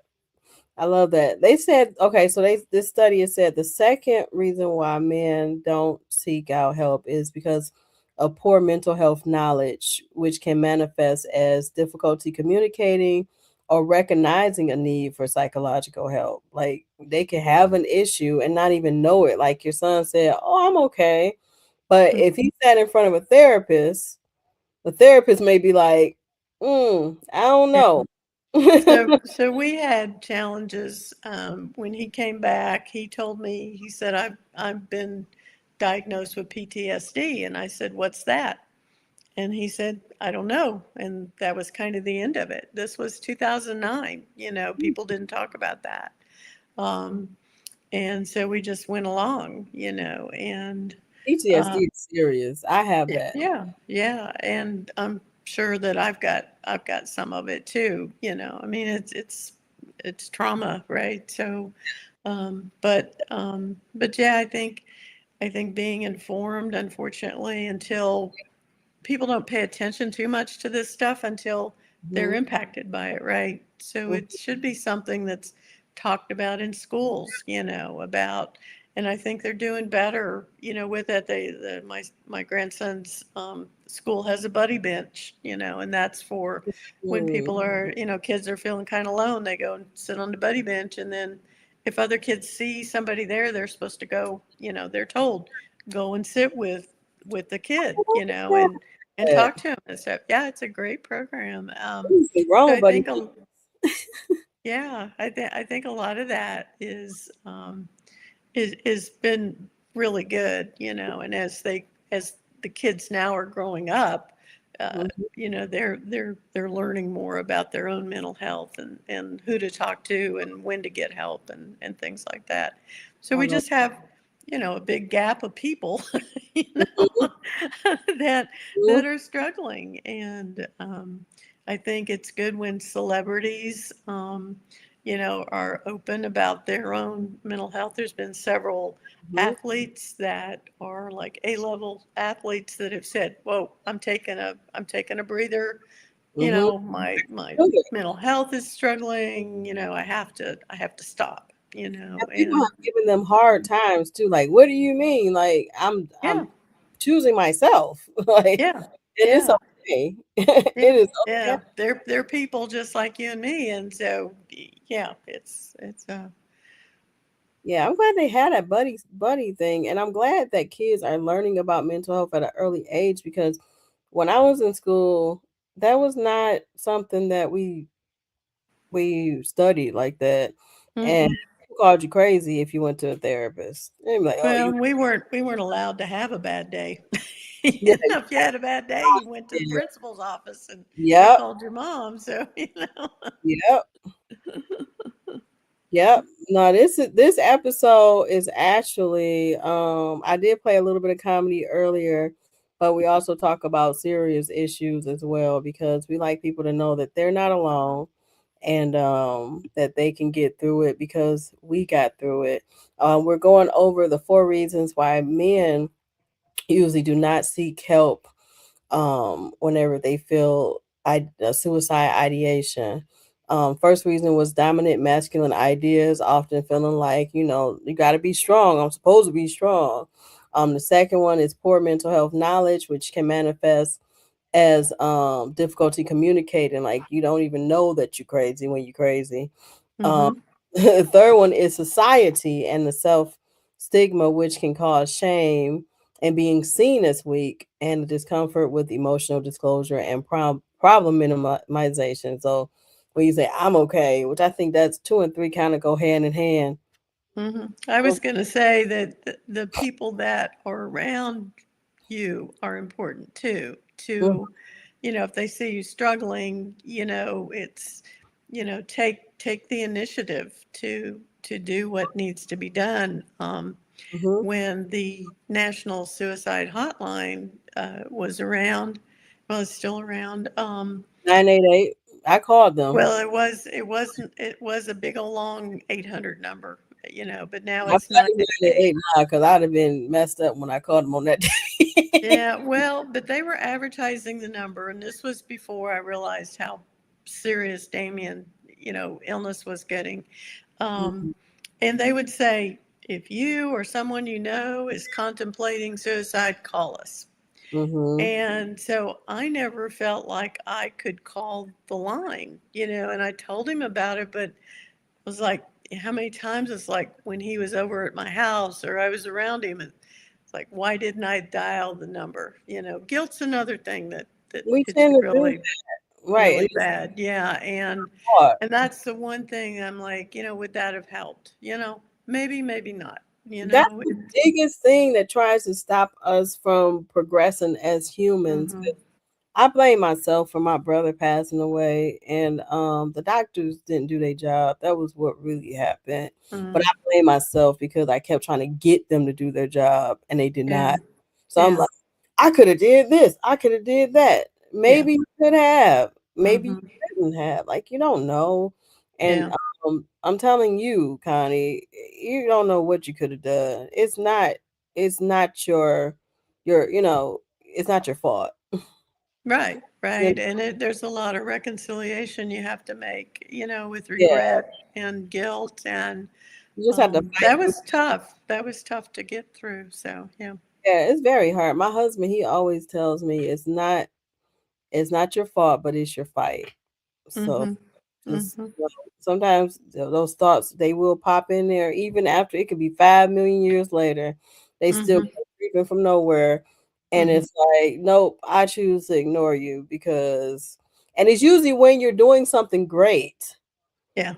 I love that. They said, okay, so this study has said the second reason why men don't seek out help is because of poor mental health knowledge, which can manifest as difficulty communicating or recognizing a need for psychological help. Like they can have an issue and not even know it. Like your son said, "Oh, I'm okay." But if he sat in front of a therapist, the therapist may be like, I don't Yeah. know." So we had challenges when he came back. He told me, he said, I've been diagnosed with PTSD, and I said, what's that? And he said, I don't know. And that was kind of the end of it. This was 2009. People didn't talk about that. Um, and so we just went along, and PTSD is serious. I have that. yeah, yeah, and I'm sure that I've got some of it too. I mean, it's trauma, right? So, but yeah, I think being informed, unfortunately, until people don't pay attention too much to this stuff until they're Mhm, impacted by it, right? So mhm, it should be something that's talked about in schools, and I think they're doing better, with it. My grandson's school has a buddy bench, and that's for when mhm. people are, kids are feeling kind of alone, they go and sit on the buddy bench, and then if other kids see somebody there, they're supposed to go, they're told go and sit with the kid, and That. talk to him and stuff. Yeah, it's a great program. Anything So wrong, I buddy? think, yeah, I think a lot of that is been really good, and as the kids now are growing up, uh, Mhm, they're learning more about their own mental health and who to talk to and when to get help and things like that. So I we love just have, a big gap of people, you mhm, know, that mhm, that are struggling, and I think it's good when celebrities, are open about their own mental health. There's been several mhm. athletes that are like A-level athletes that have said, "Whoa, I'm taking a breather. Mhm. My Good. mental health is struggling. I have to stop. And people And have given them hard times too. Like, what do you mean? Like, I'm yeah, choosing myself. Like, yeah, and it's yeah, okay. yeah, It is okay. yeah. They're people just like you and me, and so yeah, it's. Yeah, I'm glad they had that buddy thing, and I'm glad that kids are learning about mental health at an early age because when I was in school, that was not something that we studied like that, and Mm-mm. people called you crazy if you went to a therapist. They'd be like, "Oh, Well, you." we weren't allowed to have a bad day. Yeah, If you had a bad day, you went to the yeah. principal's office and you Yep, called your mom. So yep, yep. No, this episode is actually I did play a little bit of comedy earlier, but we also talk about serious issues as well because we like people to know that they're not alone and that they can get through it because we got through it. We're going over the 4 reasons why men usually do not seek help whenever they feel suicide ideation. First reason was dominant masculine ideas, often feeling like, you got to be strong. I'm supposed to be strong. The second one is poor mental health knowledge, which can manifest as difficulty communicating, like you don't even know that you're crazy when you're crazy. um Mm-hmm. the third one is society and the self stigma, which can cause shame and being seen as weak, and the discomfort with emotional disclosure and problem minimization. So when you say I'm okay, which I think that's two and three kind of go hand in hand. Mm-hmm. I was going to say that the people that are around you are important too. Mhm, To, if they see you struggling, it's, take the initiative to do what needs to be done. mhm. When the National Suicide Hotline was around, well, it's still around. 988. I called them. Well, it was a big old long 800 number, but now I it's thought it was 988. 988 now because I'd have been messed up when I called them on that day. Yeah, well, but they were advertising the number, and this was before I realized how serious Damien, illness was getting. Um, and they would say, if you or someone you know is contemplating suicide, call us. Mhm. And so I never felt like I could call the line, and I told him about it, but was like, how many times it's like when he was over at my house or I was around him, and it's like, why didn't I dial the number? Guilt's another thing that We it's tend to do really, that, right? And really it's bad. Yeah, hard. and that's the one thing I'm like, would that have helped? Maybe, maybe not. That's the biggest thing that tries to stop us from progressing as humans. Mm-hmm, I blame myself for my brother passing away, and the doctors didn't do their job. That was what really happened. But mm, I blame myself because I kept trying to get them to do their job, and they did yeah, not. So I'm yeah, like, I could have did this, I could have did that. yeah, Maybe you could have, maybe you mm-hmm, couldn't have. Like you don't know. And yeah, I'm telling you, Connie, you don't know what you could have done. It's not your it's not your fault. right, You know? right. And there's a lot of reconciliation you have to make, with Yeah, regret and guilt. And you just have to fight that through. was tough. That was tough to get through. So, yeah. Yeah, it's very hard. My husband, he always tells me it's not your fault, but it's your fight. So Mm-hmm. just Mm-hmm. sometimes those thoughts they will pop in there even after it could be 5 million years later. They still Mm-hmm. come creeping from nowhere. And Mm-hmm. it's like, nope, I choose to ignore you because and it's usually when you're doing something great. Yeah.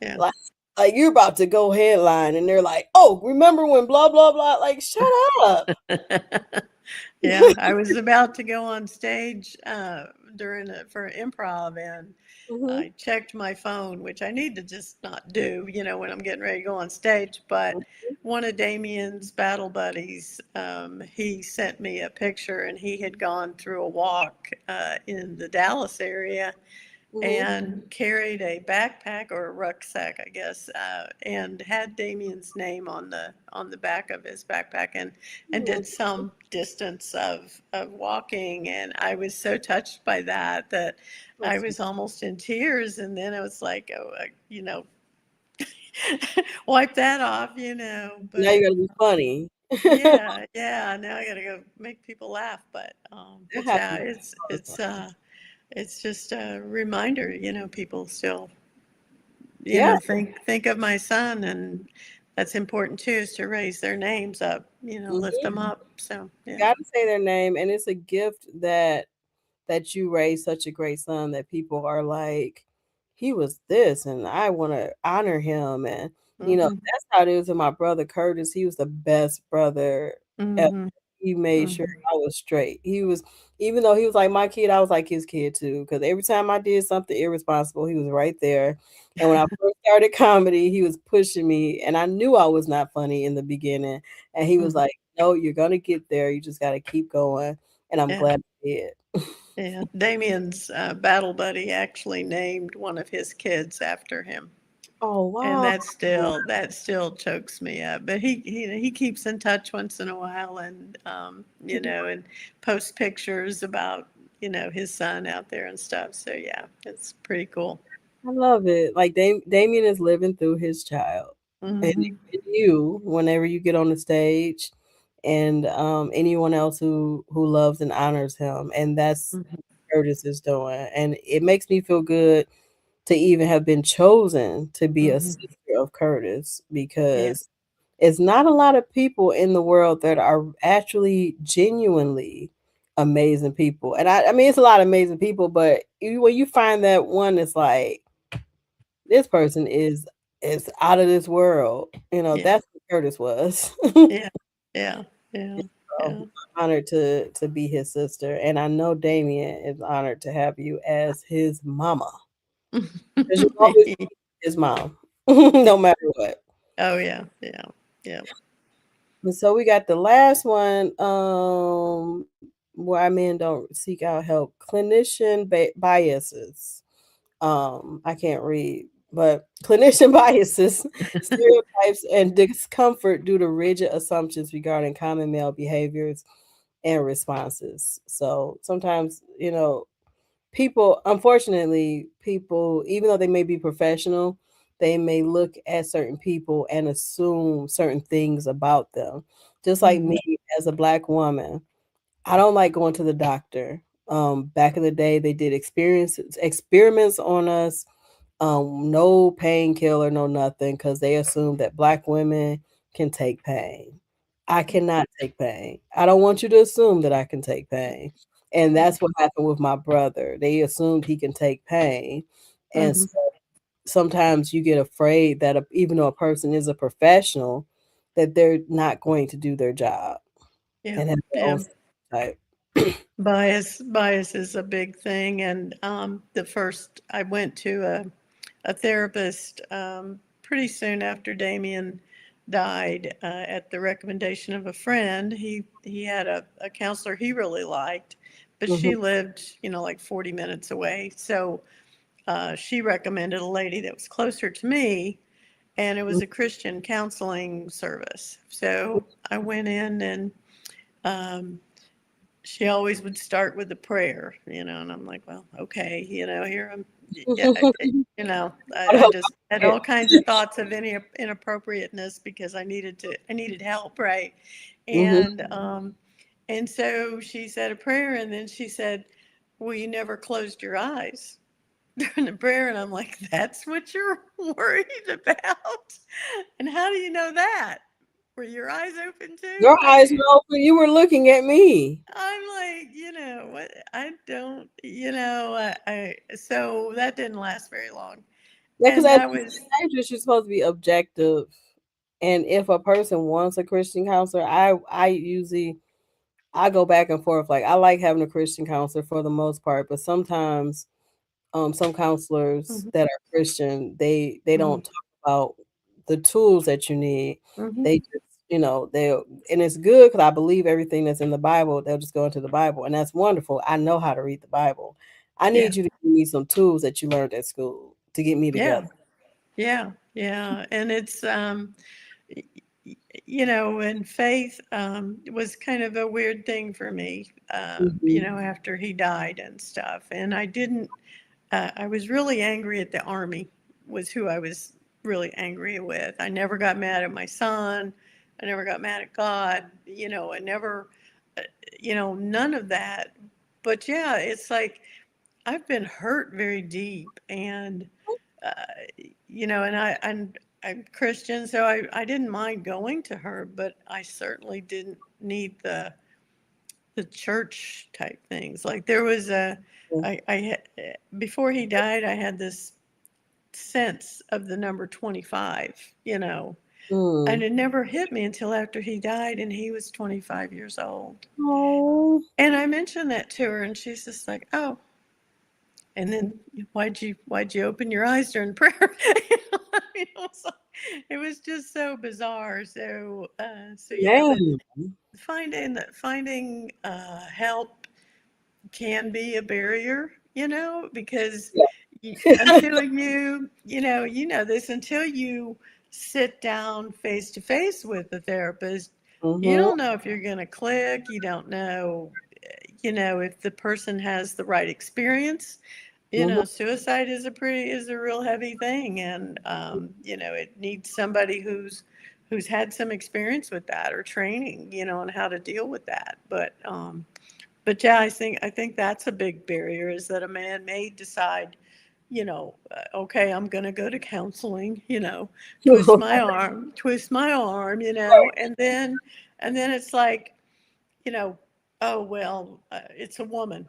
Yeah. Like like you're about to go headline and they're like, oh, remember when blah blah blah? Like, shut up. Yeah, I was about to go on stage for improv, and Hmm. I checked my phone, which I need to just not do, when I'm getting ready to go on stage. But one of Damien's battle buddies, he sent me a picture, and he had gone through a walk in the Dallas area Hmm. and carried a backpack or a rucksack, I guess, and had Damien's name on the back of his backpack, and did some distance of walking, and I was so touched by that I was almost in tears, and then I was like, oh, wipe that off, Now you but. gotta be funny. That Yeah, yeah. Now I gotta go make people laugh, but yeah, happens all the time. it's just a reminder, people still, Yeah. think of my son, and that's important too, is to raise their names up, lift Mhm. them up. So yeah. Gotta say their name, and it's a gift that you raised such a great son that people are like, he was this, and I want to honor him, and Mm-hmm. that's how it is with my brother Curtis. He was the best brother ever. Mm-hmm. He made sure Mm-hmm. I was straight. He was, even though he was like my kid, I was like his kid too. Because every time I did something irresponsible, he was right there. And when I first started comedy, he was pushing me, and I knew I was not funny in the beginning. And he was Mm-hmm. like, "No, you're gonna get there. You just got to keep going." And I'm Yeah. glad I did. Yeah. Damien's battle buddy actually named one of his kids after him. Oh And wow. that still chokes me up. But he keeps in touch once in a while, and and posts pictures about his son out there and stuff. So yeah, it's pretty cool. I love it. Like Damien is living through his child, and Hmm. you, whenever you get on the stage, and anyone else who loves and honors him. And that's Mhm. what Curtis is doing. And it makes me feel good to even have been chosen to be a Mhm. sister of Curtis, Yeah. because it's not a lot of people in the world that are actually genuinely amazing people. And I mean, it's a lot of amazing people, but when you find that one that's like, this person is out of this world, Yeah. that's what Curtis was. Yeah. Yeah. Yeah. So Yeah. I'm honored to be his sister, and I know Damien is honored to have you as his mama, because you always be his mom, no matter what. Oh yeah. Yeah. Yeah. And so we got the last one, why men don't seek out help: clinician biases. I can't read, but clinician biases, stereotypes, and discomfort due to rigid assumptions regarding common male behaviors and responses. So sometimes, people, unfortunately, people, even though they may be professional, they may look at certain people and assume certain things about them. Just like Mhm. me as a black woman, I don't like going to the doctor. Back in the day, they did experiments on us. No painkiller, no nothing, because they assumed that black women can take pain. I cannot take pain. I don't want you to assume that I can take pain. And that's what happened with my brother. They assumed he can take pain. And Mhm. so sometimes you get afraid that even though a person is a professional, that they're not going to do their job Yeah. and have their Yeah. own type. Bias is a big thing, and the first I went to a therapist pretty soon after Damien died at the recommendation of a friend. He had a counselor he really liked, but Mhm, she lived like 40 minutes away, so she recommended a lady that was closer to me, and it was a Christian counseling service. So I went in and. Um, she always would start with a prayer, and I'm like, well, okay, here I'm, yeah, mhm. I just had all kinds of thoughts of any inappropriateness because I needed help, right? Mhm. And so she said a prayer, and then she said, well, you never closed your eyes during the prayer, and I'm like, that's what you're worried about? And how do you know that? Were your eyes open too? Your eyes were open. You were looking at me. I'm like, what? I don't, so that didn't last very long. Yeah, because And at that the was, psychiatrist, you're supposed to be objective. And if a person wants a Christian counselor, I usually I go back and forth. Like, I like having a Christian counselor for the most part, but sometimes some counselors mhm, that are Christian, they mhm, don't talk about the tools that you need. mhm, They just, they, and it's good because I believe everything that's in the Bible. They'll just go into the Bible, and that's wonderful. I know how to read the Bible. I yeah, need you to give me some tools that you learned at school to get me yeah, together. yeah, yeah. And it's, y- and faith was kind of a weird thing for me, Mhm. after he died and stuff. And I was really angry at the army, was who I was really angry with. I never got mad at my son. I never got mad at God. I never, uh, none of that. But yeah, it's like I've been hurt very deep, and uh, I'm Christian, so I didn't mind going to her, but I certainly didn't need the church type things. Like there was before he died, I had this sense of the number 25, and Mm. it never hit me until after he died and he was 25 years old. Oh, And I mentioned that to her, and she's just like, oh, and then why'd you open your eyes during prayer? It was just so bizarre. So yeah, but man. finding help can be a barrier, because until this, until you sit down face to face with the therapist, you Mhm. don't know if you're going to click. You don't know, if the person has the right experience. Mhm. Suicide is a real heavy thing, and it needs somebody who's had some experience with that or training, on how to deal with that. But yeah, I think that's a big barrier, is that a man may decide, okay, I'm going to go to counseling, twist my arm, and then it's like, you know, oh well, it's a woman,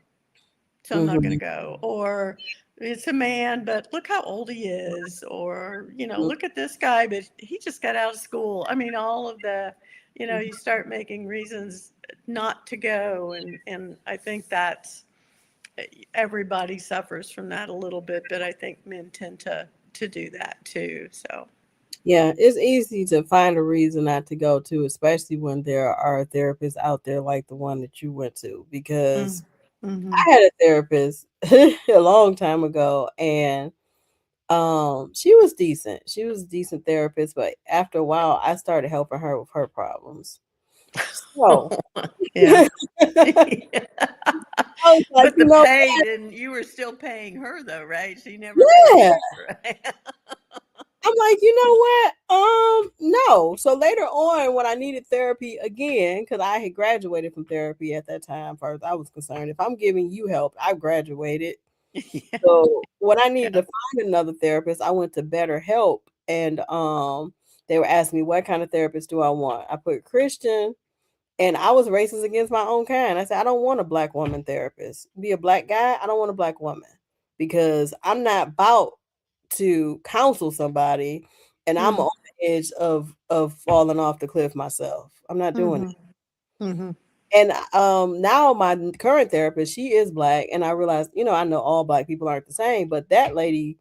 so I'm not going Mhm. to go. Or it's a man, but look how old he is. Or, look at this guy, but he just got out of school. I mean, all of the, you start making reasons not to go. And I think that's, everybody suffers from that a little bit, but I think men tend to do that too. So, Yeah, it's easy to find a reason not to go to, especially when there are therapists out there like the one that you went to. Because mm, mm-hmm, I had a therapist a long time ago, and she was decent. She was a decent therapist, but after a while, I started helping her with her problems. So yeah. I was like, But the pay didn't, you were still paying her though, right? She never paid yeah. you, right? I'm like, you know what? No. So later on, when I needed therapy again, because I had graduated from therapy at that time, first I was concerned, if I'm giving you help, I graduated. Yeah, So when I needed yeah. to find another therapist, I went to Better Help, and they were asking me what kind of therapist do I want. I put Christian, and I was racist against my own kind. I said I don't want a black woman therapist. Be a black guy. I don't want a black woman because I'm not about to counsel somebody, and I'm Mm, on the edge of falling off the cliff myself. I'm not doing it. mhm, mhm, And now my current therapist, she is black, and I realized, I know all black people aren't the same, but that lady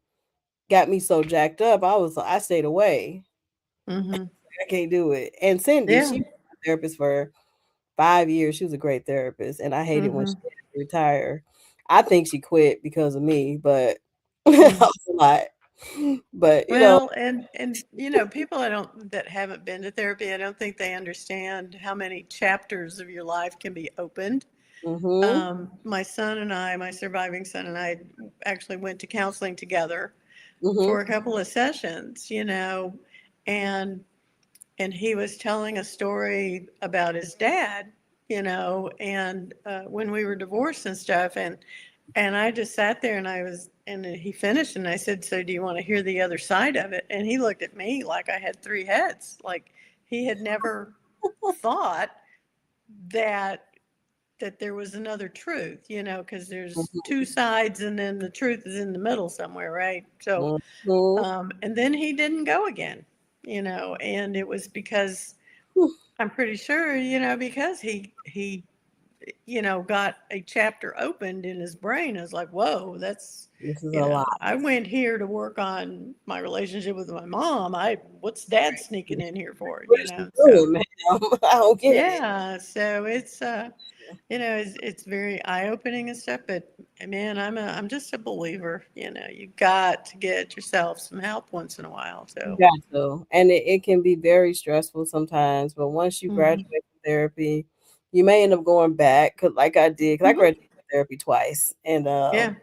got me so jacked up. I stayed away. mhm. I can't do it. And Cindy, Yeah. she was my therapist for 5 years. She was a great therapist, and I hated when she Mhm, had to retire. I think she quit because of me, but that mhm. was a lot. But Well, and people that haven't been to therapy, I don't think they understand how many chapters of your life can be opened. mhm, My son and I, my surviving son and I, actually went to counseling together mhm, for a couple of sessions, and he was telling a story about his dad, and when we were divorced and stuff, and I just sat there, and he finished, and I said, "So do you want to hear the other side of it?" And he looked at me like I had three heads, like he had never thought that there was another truth, because there's two sides, and then the truth is in the middle somewhere, right? So, mhm, mhm. and then he didn't go again, and it was because I'm pretty sure, because he got a chapter opened in his brain. I was like, whoa, that's, This is a lot. I went here to work on my relationship with my mom. What's dad sneaking in here for, What is she So doing, man? I don't get it. yeah, so it's very eye opening and stuff. But man, I'm just a believer. You got to get yourself some help once in a while. You So. got to. And it can be very stressful sometimes, but once you Hmm. graduate from therapy, you may end up going back, cause like I did, because I Hmm. graduated from therapy twice. And Yeah. Friend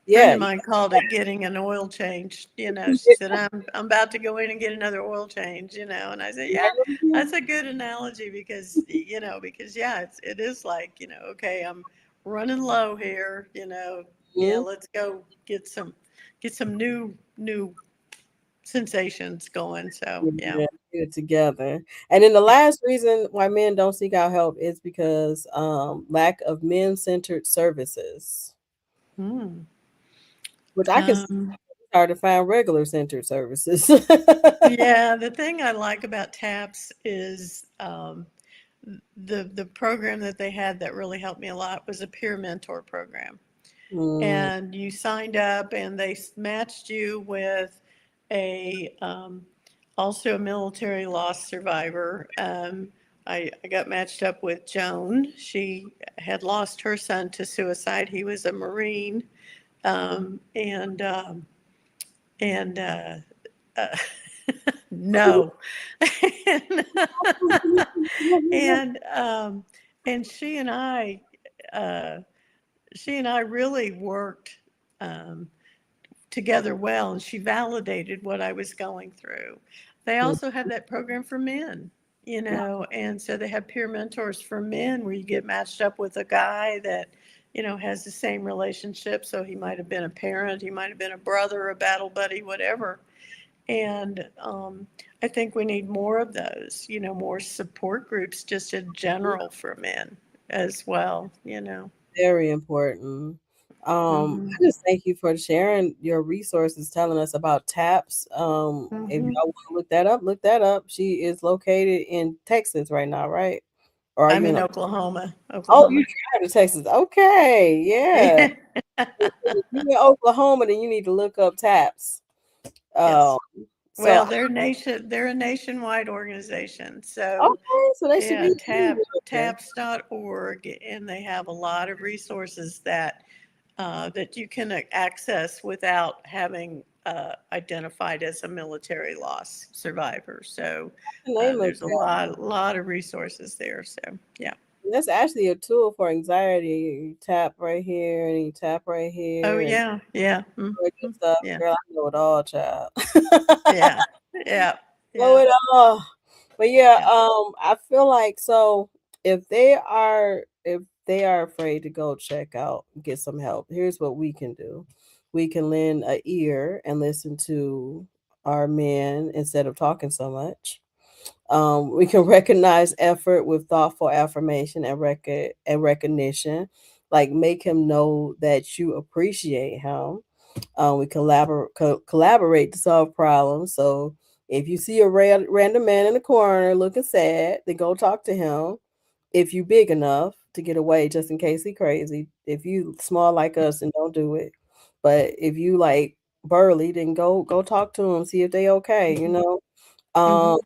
yeah, of mine called it getting an oil change. She said, I'm about to go in and get another oil change, and I said, yeah, that's a good analogy because, yeah, it is like, okay, I'm running low here, yeah, mhm, let's go get some new sensations going. So, yeah. yeah, get it together. And then the last reason why men don't seek out help is because lack of men-centered services, Hmm. which I can see Um, it's hard to find regular centered services. yeah, the thing I like about TAPS is the program that they had that really helped me a lot was a peer mentor program. Mm, And you signed up, and they matched you with a also a military loss survivor. I got matched up with Joan. She had lost her son to suicide. He was a Marine, um, and um, and uh, no, and, and um, and uh, she and I really worked um, together well, and she validated what I was going through. They Mm. also have that program for men, and so they have peer mentors for men where you get matched up with a guy that, has the same relationship. So he might have been a parent, he might have been a brother, a battle buddy, whatever. And I think we need more of those, more support groups just in general for men as well. Very important. Hmm. I just thank you for sharing your resources, telling us about TAPS. If Hmm. y'all want to look that up, look that up. She is located in Texas right now, right? Or are I'm you in? in Oklahoma, Oh, you Oklahoma. drive to Texas. Okay, yeah. Yeah. If you're in Oklahoma, then you need to look up TAPS. Um, Yes. so Well, they're a nationwide organization. So okay, so they should yeah, be everywhere. taps.org, and they have a lot of resources that you can access without having identified as a military loss survivor. So The name of there's a that. lot of resources there. So yeah. That's actually a tool for anxiety. You tap right here and you tap right Oh here and yeah, yeah, all that good stuff. yeah, Girl, I know it all, child. yeah, yeah, Know yeah, it all. But yeah, yeah. I feel like so if they are afraid to go check out, get some help, here's what we can do. We can lend a ear and listen to our men instead of talking so much. We can recognize effort with thoughtful affirmation and recognition, like make him know that you appreciate him. We collaborate to solve problems. So if you see a random man in the corner looking sad, then go talk to him. If you big enough to get away, just in case he crazy. If you small like us, then don't do it. But if you like burly, then go talk to them. See if they okay. You know. Um,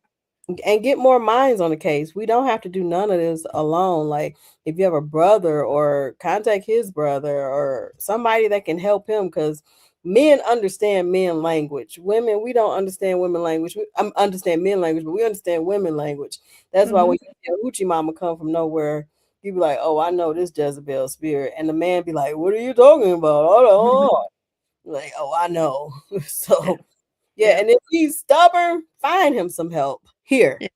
Hmm. and get more minds on the case. We don't have to do none of this alone. Like if you have a brother or contact his brother or somebody that can help him because men understand men language. Women, we don't understand women language. We understand men language, but we understand women language. That's why Hmm. when you see a hoochie mama come from nowhere, you be like, oh, I know this Jezebel spirit. And the man be like, what are you talking about? Oh, like, oh, I know. Yeah, So yeah, yeah, and if he's stubborn, find him some help. Here, yeah,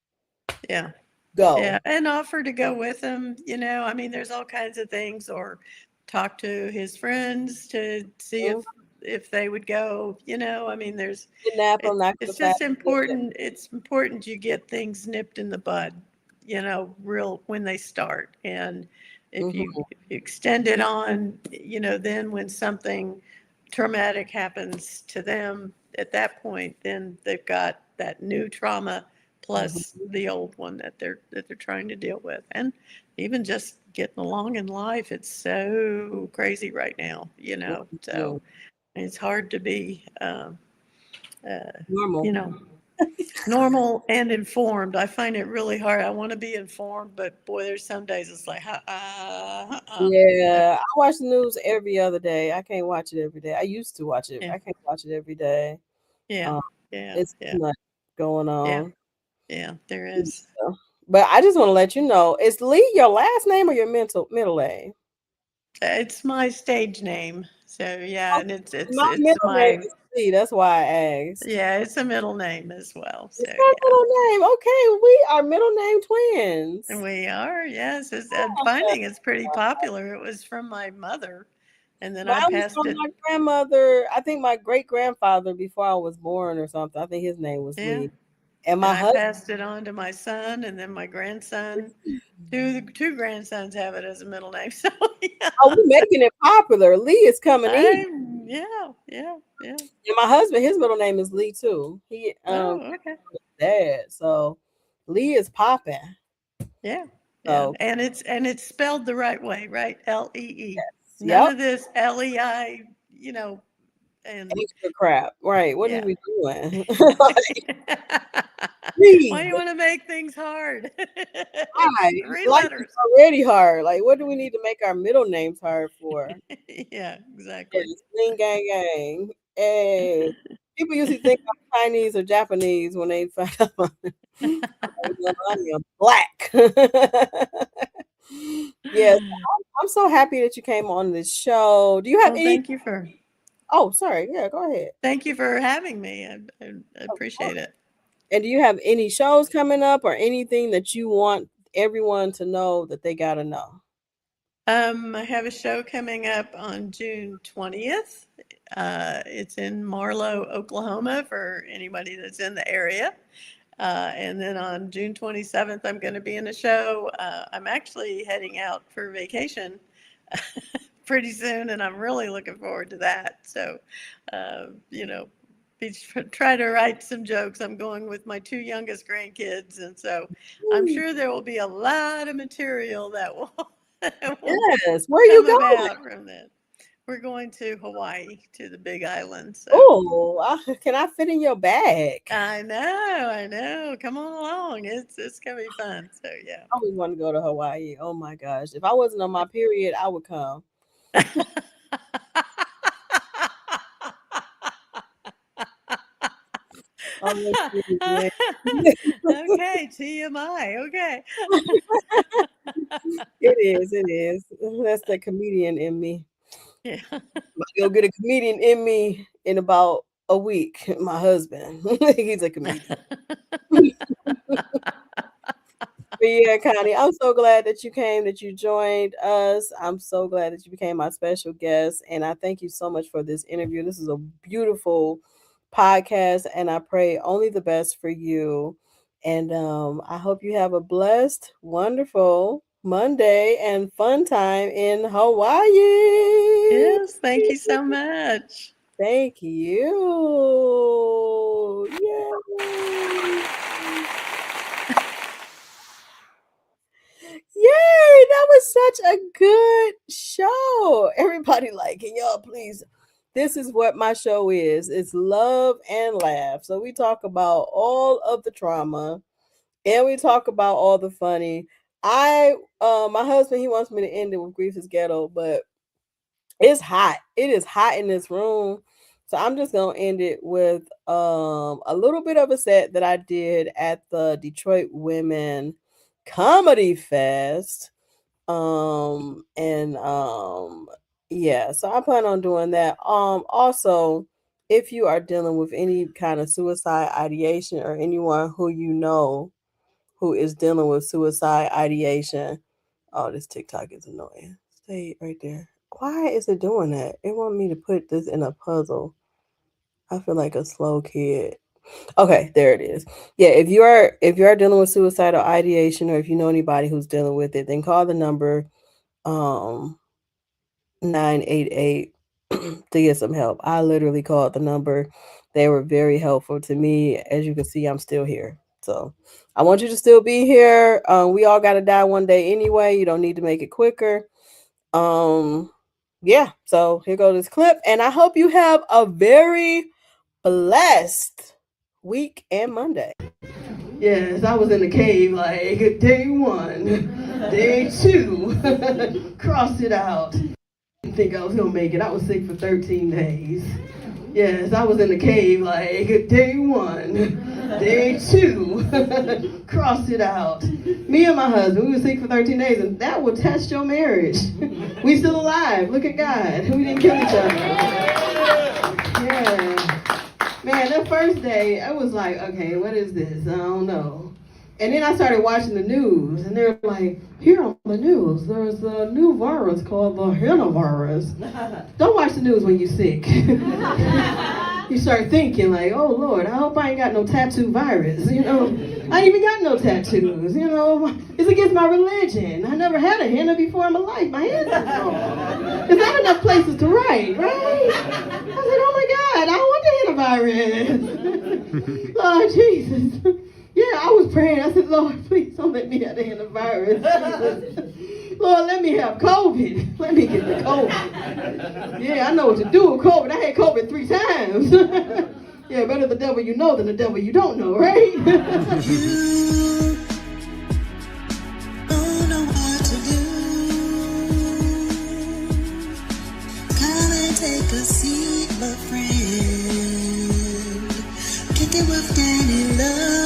yeah. go. Yeah, and offer to go with him. I mean, there's all kinds of things, or talk to his friends to see Mhm. if they would go. I mean, Kidnap him, knock him it's fast. just important. It's important you get things nipped in the bud. Real when they start, and Mhm, if you extend it on, then when something traumatic happens to them at that point, then they've got that new trauma plus mhm, the old one that they're trying to deal with. And even just getting along in life, it's so crazy right now, so mhm. it's hard to be you Normal. know normal and informed. I find it really hard. I want to be informed, but boy, there's some days it's like no. Yeah, I watch the news every other day. I can't watch it every day. I used to watch it. Yeah, I can't watch it every day. yeah, Um, yeah, it's yeah, too much going yeah, on. yeah, there is. So, but I just want to let you know, is Lee your last name or your middle name? It's my stage name. So yeah, and it's My it's middle name my is Lee. That's why I asked. yeah, it's a middle name as well. So It's my yeah. middle name. Okay, we are middle name And twins. we are, yes. I'm finding it's pretty popular. It was from my mother, and then Mine I was passed from it. my grandmother. I think my great grandfather before I was born or something. I think his name was Yeah, Lee. And and my I husband. passed it on to my son, and then my grandson. Two grandsons have it as a middle name. So yeah, Oh, we making it popular. Lee is coming in. I yeah, yeah, yeah. And my husband, his middle name is Lee too. He Oh, okay. dad. So Lee is popping. Yeah, yeah, So and it's spelled the right way, right? Lee. None yep. of this Lei. You know, and Extra crap. Right. What is yeah. we doing? Like, Lee. Why do you want to make things hard? It's Why? three Life is letters. already hard. Like, what do we need to make our middle names hard for? Yeah, exactly. Yes, Bling gang gang. Hey, people usually think I'm Chinese or Japanese when they find out I am black. Yes, I'm so happy that you came on this show. Do you have Well, any? Oh, sorry. Yeah, go ahead. thank you for having me. I Of appreciate course. it. And do you have any shows coming up or anything that you want everyone to know that they gotta know? I have a show coming up on June 20th. It's in Marlow, Oklahoma, for anybody that's in the area. And then on June 27th, I'm going to be in a show. I'm actually heading out for vacation pretty soon, and I'm really looking forward to that. So, you know, try to write some jokes. I'm going with my two youngest grandkids, and so I'm sure there will be a lot of material that will, will Yes. Where are you come going? about from that. We're going to Hawaii, to the Big Island. So Oh, can I fit in your bag? I know. Come on along. It's gonna be fun. So yeah. I always want to go to Hawaii. Oh my gosh. If I wasn't on my period, I would come. Honestly, man. Okay, TMI. Okay. It is. That's the comedian in me. Yeah. You'll get a comedian in me in about a week. My husband. He's a comedian. But yeah, Connie, I'm so glad that you came, that you joined us. I'm so glad that you became my special guest. And I thank you so much for this interview. This is a beautiful podcast, and I pray only the best for you. And I hope you have a blessed, wonderful Monday and fun time in Hawaii. Yes, thank you so much. Thank you. Yay. Yay, that was such a good show. Everybody like, can y'all please? This is what my show is. It's love and laugh. So we talk about all of the trauma and we talk about all the funny. My husband, he wants me to end it with Grief is Ghetto, but it's hot. It is hot in this room. So I'm just gonna end it with a little bit of a set that I did at the Detroit Women Comedy Fest. And yeah, so I plan on doing that. Also, if you are dealing with any kind of suicide ideation or anyone who you know who is dealing with suicide ideation, oh, this TikTok is annoying. Stay right there. Why is it doing that? It want me to put this in a puzzle. I feel like a slow kid. Okay, there it is. Yeah, if you are dealing with suicidal ideation, or if you know anybody who's dealing with it, then call the number 988 to get some help. I literally called the number. They were very helpful to me. As you can see, I'm still here. So I want you to still be here. We all got to die one day anyway. You don't need to make it quicker. Yeah, so here goes this clip, and I hope you have a very blessed week and Monday. Yes, I was in the cave like day 1, day 2, crossed it out. Didn't think I was gonna make it. I was sick for 13 days. Yes, I was in the cave like day 1, day 2, crossed it out. Me and my husband, we were sick for 13 days, and that will test your marriage. We still alive. Look at God. We didn't kill each other. Yeah. Man, that first day, I was like, okay, what is this? I don't know. And then I started watching the news, and they're like, here on the news, there's a new virus called the virus. Don't watch the news when you're sick. You start thinking like, oh Lord, I hope I ain't got no tattoo virus, you know. I ain't even got no tattoos, you know. It's against my religion. I never had a henna before in my life. My hands are strong. There's not enough places to write, right? I said, oh my God, I don't want the henna virus. Lord Jesus. Yeah, I was praying. I said, Lord, please don't let me have the henna virus. Lord, let me have COVID. Let me get the COVID. Yeah, I know what to do with COVID. I had COVID 3 times. Yeah, better the devil you know than the devil you don't know, right? You don't know what to do. Come and take a seat, my friend. Kick it with Dani Luv.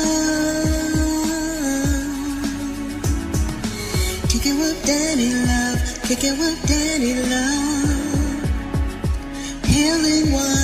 Kick it with Dani Luv. Kick it with Dani Luv. Healing one.